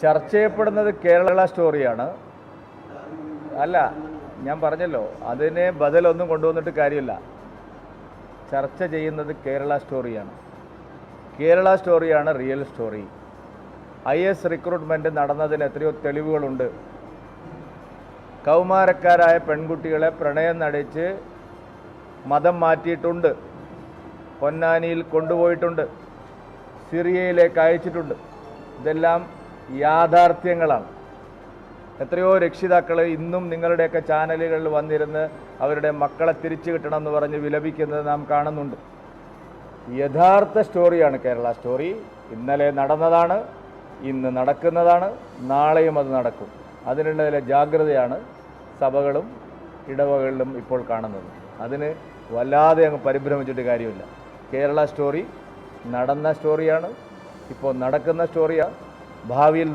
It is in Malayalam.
ചർച്ച ചെയ്യപ്പെടുന്നത് കേരള സ്റ്റോറിയാണ്. അല്ല, ഞാൻ പറഞ്ഞല്ലോ, അതിനെ ബദലൊന്നും കൊണ്ടുവന്നിട്ട് കാര്യമില്ല. ചർച്ച ചെയ്യുന്നത് കേരള സ്റ്റോറിയാണ്. കേരള സ്റ്റോറിയാണ് റിയൽ സ്റ്റോറി. IS റിക്രൂട്ട്മെൻറ്റ് നടന്നതിന് എത്രയോ തെളിവുകളുണ്ട്. കൗമാരക്കാരായ പെൺകുട്ടികളെ പ്രണയം നടിച്ച് മതം മാറ്റിയിട്ടുണ്ട്, പൊന്നാനിയിൽ കൊണ്ടുപോയിട്ടുണ്ട്, സിറിയയിലേക്ക് അയച്ചിട്ടുണ്ട്. ഇതെല്ലാം യാഥാർത്ഥ്യങ്ങളാണ്. എത്രയോ രക്ഷിതാക്കൾ ഇന്നും നിങ്ങളുടെയൊക്കെ ചാനലുകളിൽ വന്നിരുന്ന് അവരുടെ മക്കളെ തിരിച്ചു കിട്ടണമെന്ന് പറഞ്ഞ് വിലപിക്കുന്നത് നാം കാണുന്നുണ്ട്. യഥാർത്ഥ സ്റ്റോറിയാണ് കേരള സ്റ്റോറി. ഇന്നലെ നടന്നതാണ്, ഇന്ന് നടക്കുന്നതാണ്, നാളെയും അത് നടക്കും. അതിനുള്ള ചില ജാഗ്രതയാണ് സഭകളും ഇടവകളിലും ഇപ്പോൾ കാണുന്നത്. അതിന് വല്ലാതെ അങ്ങ് പരിഭ്രമിച്ചിട്ട് കാര്യമില്ല. കേരള സ്റ്റോറി നടന്ന സ്റ്റോറിയാണ്, ഇപ്പോൾ നടക്കുന്ന സ്റ്റോറിയാണ്, ഭാവിയിൽ